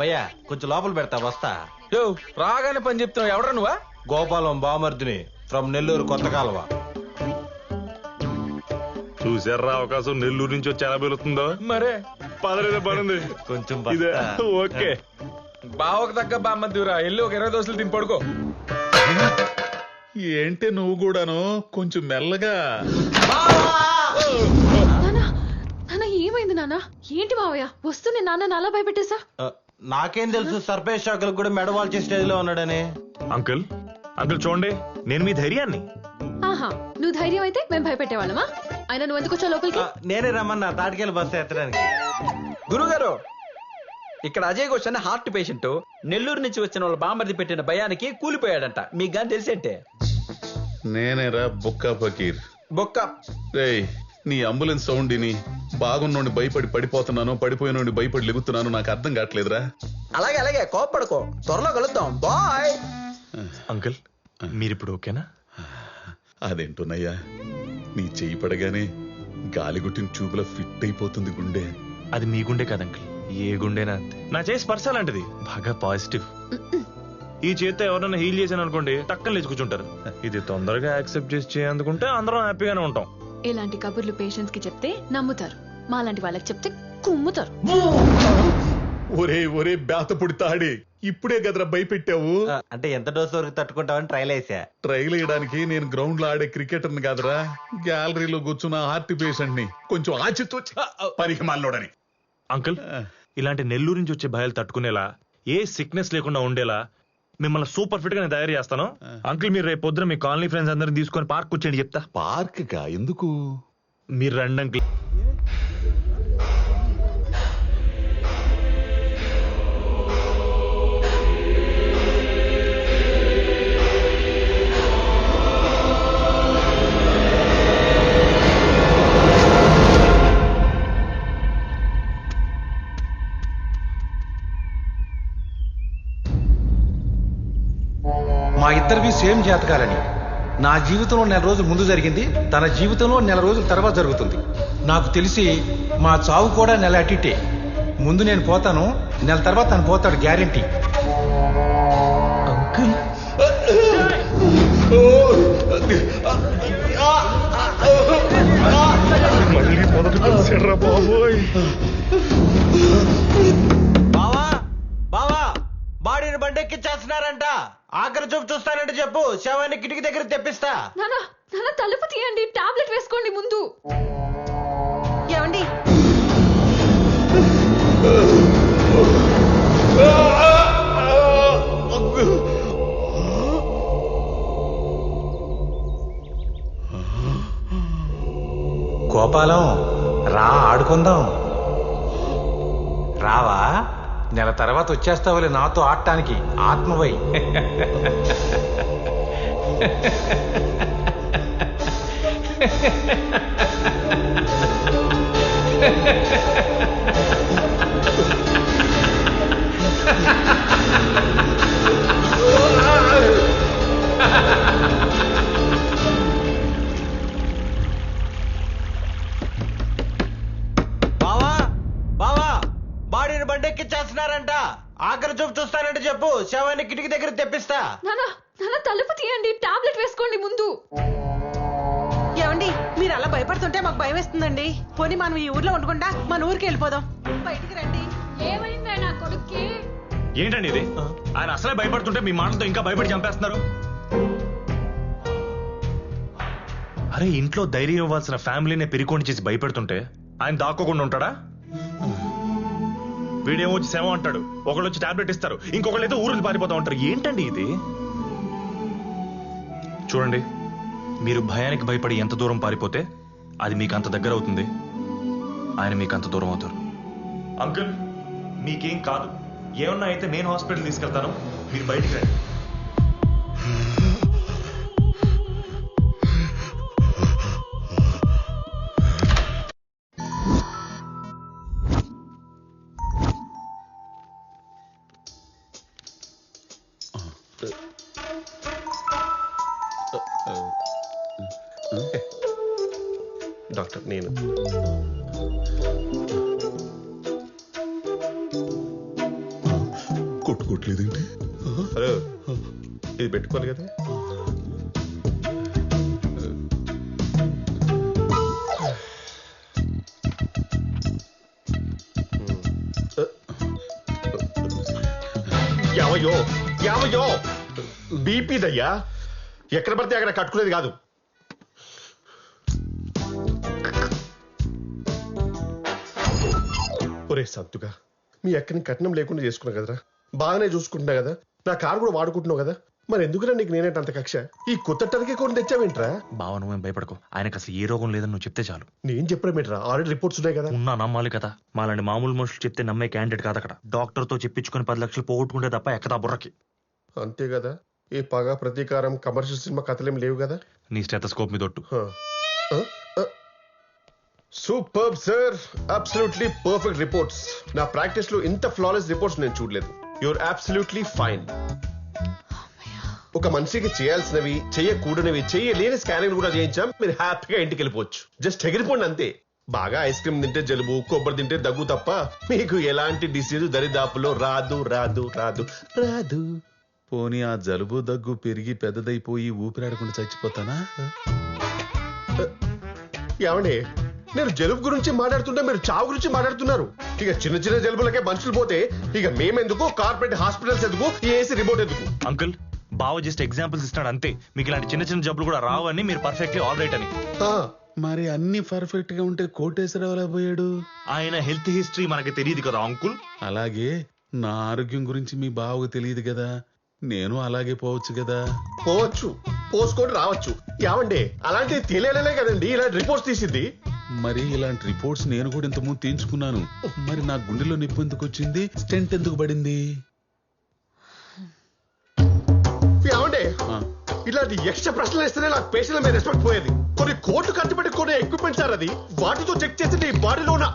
భయ్యా కొంచెం లోపల పెడతా వస్తా. యో రాగానే పని చెప్తున్నావు, ఎవడరా నువ్వా? గోపాలం బామర్దిని ఫ్రమ్ నెల్లూరు కొత్త కాలువ. చూసారా అవకాశం, నెల్లూరు నుంచి వచ్చి ఎలా వెళుతుందో. మరే పదరేదో పనుంది కొంచెం ఇదే. బస్తా. ఓకే బావకు తగ్గ బామ్మద్దురా, ఎల్లు ఒక 20 దోశలు తిని పడుకో. ఏంటి నువ్వు కూడాను కొంచెం మెల్లగా. నాన్న ఏమైంది నాన్న? ఏంటి మావయ్య వస్తూనే నాన్న అలా భయపెట్టేశా? నాకేం తెలుసు సర్ప్రైజ్ షాకులకు కూడా మెడవాల్చే స్టేజ్ లో ఉన్నాడని. అంకుల్ అంకుల్ చూడండి, నేను మీ ధైర్యాన్ని. ఆహా, నువ్వు ధైర్యం అయితే మేము భయపెట్టేవాళ్ళమా? ఆయన నువ్వు ఎందుకు వచ్చావు లోపలికి? నేనే రమ్మన్నా తాటికెళ్ళి బస్సు ఎత్తడానికి. గురుగారు, ఇక్కడ అజయ్ ఘోష్ అనే హార్ట్ పేషెంట్ నెల్లూరు నుంచి వచ్చిన వాళ్ళ బామర్ది పెట్టిన భయానికి కూలిపోయాడంట. మీకు గాని తెలిసేంటే. నేనేరా బొక్కా ఫకీర్. బొక్క రేయ్, నీ అంబులెన్స్ సౌండ్ ని బాగున్నోడిని భయపడి పడిపోతున్నాను, పడిపోయినోడిని భయపడి లెగుతున్నాను, నాకు అర్థం కావట్లేదురా. అలాగే అలాగే కోప్పడుకో, త్వరలో కలుద్దాం. బాయ్. అంకుల్ మీరిప్పుడు ఓకేనా? అదేంటోనయ్యా, నీ చెయ్యి పడగానే గాలిగుట్టిన ట్యూబ్లో ఫిట్ అయిపోతుంది గుండె. అది మీ గుండె కాదు అంకుల్, ఏ గుండెనా అంతే. నా చేసి స్పర్శ లాంటిది, బాగా పాజిటివ్. ఈ చేత్తో ఎవరైనా హీల్ చేశాను అనుకోండి, టక్కన లేచి కూర్చుంటారు. ఇది తొందరగా యాక్సెప్ట్ చేసి చేయందుకుంటే అందరం హ్యాపీగానే ఉంటాం. ఇలాంటి కబుర్లు పేషెంట్స్ కి చెప్తే నమ్ముతారు, మాలాంటి వాళ్ళకి చెప్తే కుమ్ముతారు. ఒరే ఒరే బేతపుడి తాడి, ఇప్పుడే గదరా భయపెట్టావు. అంటే ఎంత డోస్ వరకు తట్టుకుంటావని ట్రైల్ వేసా. ట్రైల్ వేయడానికి నేను గ్రౌండ్ లో ఆడే క్రికెటర్ని కాదురా, గ్యాలరీలో కూర్చున్న హార్ట్ పేషెంట్ ని. కొంచెం ఆచితూ పనికి మాలోడని. అంకుల్ ఇలాంటి నెల్లూరు నుంచి వచ్చే భయాలు తట్టుకునేలా, ఏ సిక్నెస్ లేకుండా ఉండేలా మిమ్మల్ని సూపర్ ఫిట్ గా నేను తయారు చేస్తాను. అంకుల్ మీరు రేపు పొద్దున మీ కాలనీ ఫ్రెండ్స్ అందరిని తీసుకొని పార్క్ కూర్చోండి, చెప్తా. పార్క్ గా ఎందుకు? మీరు రండి అంకుల్. మా ఇద్దరివి సేమ్ జాతకాలని. నా జీవితంలో 1 నెల రోజులు ముందు జరిగింది, తన జీవితంలో 1 నెల రోజుల తర్వాత జరుగుతుంది. నాకు తెలిసి మా చావు కూడా 1 నెల అటిటే. ముందు నేను పోతాను, 1 నెల తర్వాత తను పోతాడు, గ్యారెంటీ. అంకుల్ మళ్ళీ మొదటి కలిసాడ్రా బాబోయ్. బావా బావా బాడీని బండెక్కిచ్చేస్తున్నారంట. ఆఖరి చూపు చూస్తానంటే చెప్పు, శవాన్ని కిటికీ దగ్గర తెప్పిస్తా. నాన్న నాన్న తలుపు తీయండి, టాబ్లెట్ వేసుకోండి ముందు. ఏమండి, గోపాలం రా, ఆడుకుందాం. రావా? 1 నెల తర్వాత వచ్చేస్తావులే నాతో ఆడటానికి, ఆత్మవై. బావా బావా బాడీని బండెక్కిచ్చేస్తున్నారంట. ఆఖరి చూపు చూస్తానంటే చెప్పు, శవాన్ని కిటికీ దగ్గర తెప్పిస్తా. నాన్న నాన్న తలుపు తీయండి, టాబ్లెట్ వేసుకోండి ముందు. ఏమండి, మీరు అలా భయపడుతుంటే మాకు భయం వేస్తుందండి. పోనీ మనం ఈ ఊర్లో ఉండకుండా మన ఊరికి వెళ్ళిపోదాం. బయటికి రండి. ఏమైందా నా కొడుక్కి? ఏంటండి ఇది? ఆయన అసలే భయపడుతుంటే మీ మాటలతో ఇంకా భయపడి చంపేస్తున్నారు. అరే ఇంట్లో ధైర్యం ఇవ్వాల్సిన ఫ్యామిలీనే పెరికోండి చేసి భయపెడుతుంటే ఆయన దాక్కోకుండా ఉంటాడా? వీడేమో వచ్చి శవం అంటాడు, ఒకళ్ళు వచ్చి టాబ్లెట్ ఇస్తారు, ఇంకొకళ్ళు అయితే ఊరులు పారిపోతా ఉంటారు. ఏంటండి ఇది? చూడండి, మీరు భయానికి భయపడి ఎంత దూరం పారిపోతే అది మీకు అంత దగ్గర అవుతుంది, ఆయన మీకు అంత దూరం అవుతారు. అంకుల్ మీకేం కాదు, ఏమన్నా అయితే నేను హాస్పిటల్ తీసుకెళ్తాను, మీరు బయటికి రండి. డాక్టర్ నేను కొట్టలేదేంటి? హలో, ఇది పెట్టుకోవాలి కదా. యావయ్యో యావయ్యో, బీపీదయ్యా, ఎక్కడ పడితే అక్కడ కట్టుకునేది కాదు. ఒరే సత్తుగా, మీ అక్కని కట్నం లేకుండా చేసుకున్నా కదరా, బాగానే చూసుకుంటున్నా కదా, నా కారు కూడా వాడుకుంటున్నావు కదా, మరి ఎందుకురా నీకు నేనేంట అంత కక్ష? ఈ కొత్త టర్కీ కొని తెచ్చావేంట్రా? బావ నువ్వేం భయపడకు, ఆయనకు అసలు ఏ రోగం లేదని నువ్వు చెప్తే చాలు. నేను చెప్పడమేంట్రా, ఆల్రెడీ రిపోర్ట్స్ ఉన్నాయి కదా. ఉన్నా నమ్మాలి కదా, మాలాంటి మామూలు మనుషులు చెప్తే నమ్మే క్యాండిడేట్ కాదు అక్కడ. డాక్టర్ తో చెప్పించుకుని 10 లక్షలు పోగొట్టుకుంటే తప్ప ఎక్కదా బుర్రకి. అంతే కదా, ఈ పగ ప్రతీకారం కమర్షియల్ సినిమా కథలేం లేవు కదా. నీ స్టెథోస్కోప్ మీద ఒట్టు. Super sir, absolutely perfect reports. నా ప్రాక్టీస్ లో ఇంత ఫ్లాలెస్ రిపోర్ట్స్ నేను చూడలేదు. Your absolutely fine. ఒక మనిషికి చేయాల్సినవి, చేయకూడనివి, చేయలేని స్కానింగ్ కూడా చేయించాం. మీరు హ్యాపీగా ఇంటికి వెళ్ళిపోవచ్చు. జస్ట్ ఎగిరిపోండి అంతే. బాగా ఐస్ క్రీమ్ తింటే జలుబు, కొబ్బరి తింటే దగ్గు తప్ప మీకు ఎలాంటి డిసీజ్ దరిదాపులో రాదు రాదు రాదు రాదు. పోనీ ఆ జలుబు దగ్గు పెరిగి పెద్దదైపోయి ఊపిరాడకుండా చచ్చిపోతానా? ఏమండి, నేను జలుబు గురించి మాట్లాడుతుంటే మీరు చావు గురించి మాట్లాడుతున్నారు. ఇక చిన్న చిన్న జలుబులకే మనుషులు పోతే ఇక మేమెందుకు, కార్పొరేట్ హాస్పిటల్స్ ఎందుకు, ఏసీ రిమోట్ ఎందుకు? అంకుల్, బావ జస్ట్ ఎగ్జాంపుల్స్ ఇస్తాడు అంతే. మీకు ఇలాంటి చిన్న చిన్న జబ్బులు కూడా రావని, మీరు పర్ఫెక్ట్లీ ఆల్ రైట్ అని. మరి అన్ని పర్ఫెక్ట్ గా ఉంటే కోటేశ్వరరావు పోయాడు. ఆయన హెల్త్ హిస్టరీ మనకి తెలియదు కదా అంకుల్. అలాగే నా ఆరోగ్యం గురించి మీ బావకు తెలియదు కదా, నేను అలాగే పోవచ్చు కదా. పోవచ్చు, పోసుకొని రావచ్చు. ఏమండి, అలాంటివి తెలియలే కదండి ఇలాంటి రిపోర్ట్స్ తీసింది. మరి ఇలాంటి రిపోర్ట్స్ నేను కూడా ఇంతకుముందు తీయించుకున్నాను. మరి నా గుండెలో నొప్పి ఎందుకు వచ్చింది, స్టెంట్ ఎందుకు పడింది? ఏమండి, ఇలాంటి ఎక్స్ట్రా ప్రశ్నలు ఇస్తేనే నాకు పేషెంట్ మీద రెస్పెక్ట్ పోయేది. కొన్ని కోట్లు ఖర్చు పెట్టి కొనే ఎక్విప్మెంట్ సార్ అది. వాటితో చెక్ చేసి నీ బాడీలో ఉన్న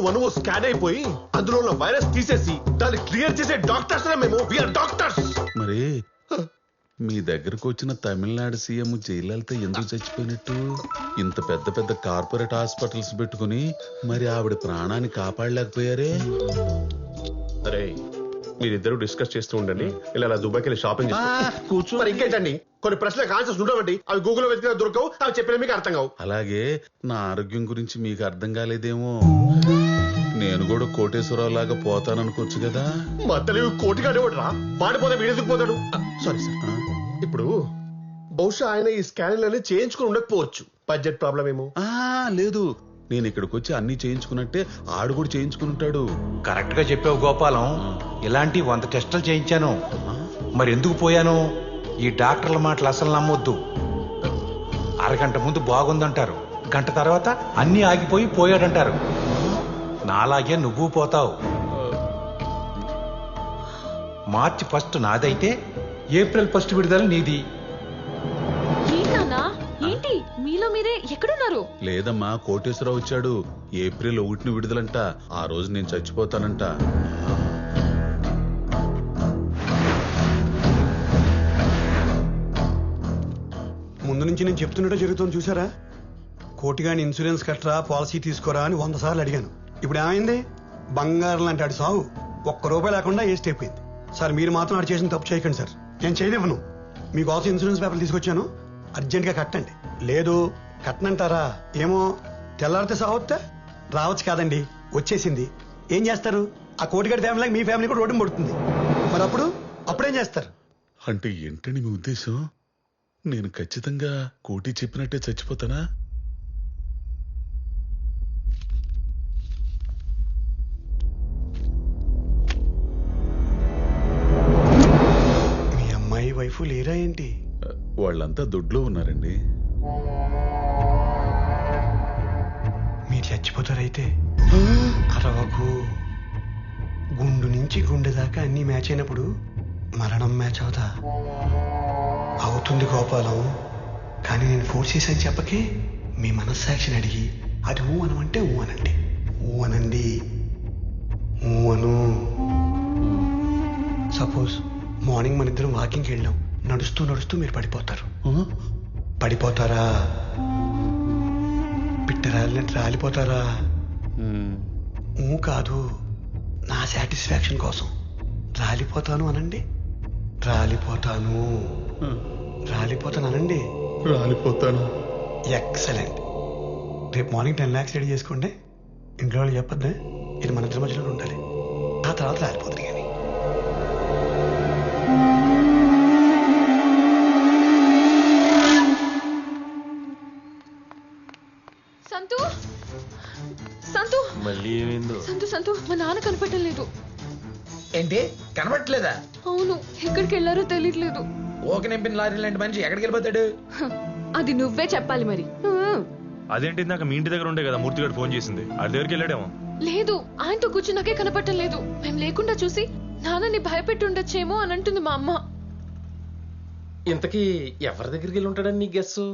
అణువు స్కాన్ అయిపోయి అందులో ఉన్న వైరస్ తీసేసి దాన్ని క్లియర్ చేసే డాక్టర్స్ మేము. We are doctors. మరి మీ దగ్గరకు వచ్చిన తమిళనాడు సీఎం జయలలిత ఎందుకు చచ్చిపోయినట్టు? ఇంత పెద్ద పెద్ద కార్పొరేట్ హాస్పిటల్స్ పెట్టుకుని మరి ఆవిడ ప్రాణాన్ని కాపాడలేకపోయారే? అరే, మీరిద్దరు డిస్కస్ చేస్తూ ఉండండి. ఇలా దుబాయ్కి వెళ్ళి షాపింగ్ కూర్చో. మరి ఇంకేంటండి, కొన్ని ప్రశ్నలకు ఆన్సర్స్ ఉండవండి. అవి గూగుల్లో వెతికినా దొరకవు, అవి చెప్పిన మీకు అర్థం కావు. అలాగే నా ఆరోగ్యం గురించి మీకు అర్థం కాలేదేమో. నేను కూడా కోటేశ్వరరావు లాగా పోతాననుకోవచ్చు కదా. మత్తలు కోటిగాడేవాడురా, వాడిపోతే వీడెందుకు పోతాడు? Sorry sir. ఇప్పుడు బహుశా ఆయన ఈ స్కానింగ్ చేయించుకుని ఉండకపోవచ్చు. బడ్జెట్ ప్రాబ్లం ఏమో. లేదు, నేను ఇక్కడికి వచ్చి అన్ని చేయించుకున్నట్టే ఆడు కూడా చేయించుకుని ఉంటాడు. కరెక్ట్ గా చెప్పావు గోపాలం. ఇలాంటి 100 టెస్టులు చేయించాను. మరి ఎందుకు పోయాను? ఈ డాక్టర్ల మాటలు అసలు నమ్మొద్దు. అరగంట ముందు బాగుందంటారు, గంట తర్వాత అన్ని ఆగిపోయి పోయాడంటారు. నాలాగే నువ్వు పోతావు. మార్చి 1 నాదైతే ఏప్రిల్ 1 విడుదల నీది. ఏంటి మీలో మీరే ఎక్కడున్నారు? లేదమ్మా, కోటేశ్వరరావు వచ్చాడు. ఏప్రిల్ 1 విడుదలంట. ఆ రోజు నేను చచ్చిపోతానంట. ముందు నుంచి నేను చెప్తున్నట్టు జరుగుతుంది చూసారా? కోటిగాని ఇన్సూరెన్స్ కట్టరా, పాలసీ తీసుకోరా అని 100 సార్లు అడిగాను. ఇప్పుడు ఏమైంది? బంగారం లాంటి ఆడు సాగు ₹1 లేకుండా వేస్ట్ అయిపోయింది. సార్, మీరు మాత్రం ఆడు చేసిన తప్పు చేయకండి సార్. నేను చేయనివ్వను. మీకోసం ఇన్సూరెన్స్ పేపర్లు తీసుకొచ్చాను, అర్జెంట్గా కట్టండి. లేదు కట్టనంటారా? ఏమో, తెల్లారితే సావొత్తే రావచ్చు కాదండి, వచ్చేసింది. ఏం చేస్తారు? ఆ కోటిగాడి ఫ్యామిలీకి మీ ఫ్యామిలీ కూడా రోడ్డు పడుతుంది. మరి అప్పుడేం చేస్తారు? అంటే ఏంటని మీ ఉద్దేశం? నేను ఖచ్చితంగా కోటి చెప్పినట్టే చచ్చిపోతానా? మీ అమ్మాయి వైఫ్ లేరా ఏంటి? వాళ్ళంతా దొడ్లో ఉన్నారండి. మీరు చచ్చిపోతారైతే అరవకు. గుండు నుంచి గుండె దాకా అన్ని మ్యాచ్ అయినప్పుడు మరణం మ్యాచ్ అవుతా అవుతుంది గోపాలం. కానీ నేను ఫోర్స్ చేశాను చెప్పకే. మీ మనస్సాక్షిని అడిగి అది ఊ అనమంటే ఊ అనండి. ఊ అనండి, ఊ అను. సపోజ్ మార్నింగ్ మన ఇద్దరం వాకింగ్కి వెళ్ళాం. నడుస్తూ నడుస్తూ మీరు పడిపోతారు. పడిపోతారా? పిట్టరాలినట్టు రాలిపోతారా? ఊ కాదు, నా సాటిస్ఫాక్షన్ కోసం రాలిపోతాను అనండి. రాలిపోతాను. రాలిపోతాను అనండి. రాలిపోతాను. ఎక్సలెంట్. రేపు మార్నింగ్ 10 lakhs రెడీ చేసుకోండి. ఇంట్లో వాళ్ళు చెప్పొద్దే, ఇది మన ఇద్దరి మధ్యలో ఉండాలి. ఆ తర్వాత రాలిపోతుంది కానీ. సంతు సంతు మళ్ళీ ఏమైందో? సంతు సంతు మా నాన్న కనపడటం లేదు. ఏంటి కనబట్టలేదా? అవును, ఎక్కడికి వెళ్ళారో తెలియట్లేదు. ఓక నింపిన లారీ లాంటి మనిషి ఎక్కడికి వెళ్ళిపోతాడు? అది నువ్వే చెప్పాలి మరి. అదేంటి నాకు మీ ఇంటి దగ్గర ఉండే కదా మూర్తి గారు ఫోన్ చేసింది, అది దగ్గరికి వెళ్ళాడేమో. లేదు, ఆయనతో కూర్చున్నాకే కనపడటం లేదు. మేము లేకుండా చూసి నాన్నని భయపెట్టి ఉండొచ్చేమో అని అంటుంది మా అమ్మ. ఇంతకీ ఎవరి దగ్గరికి వెళ్ళి ఉంటాడని నీ గెస్సు?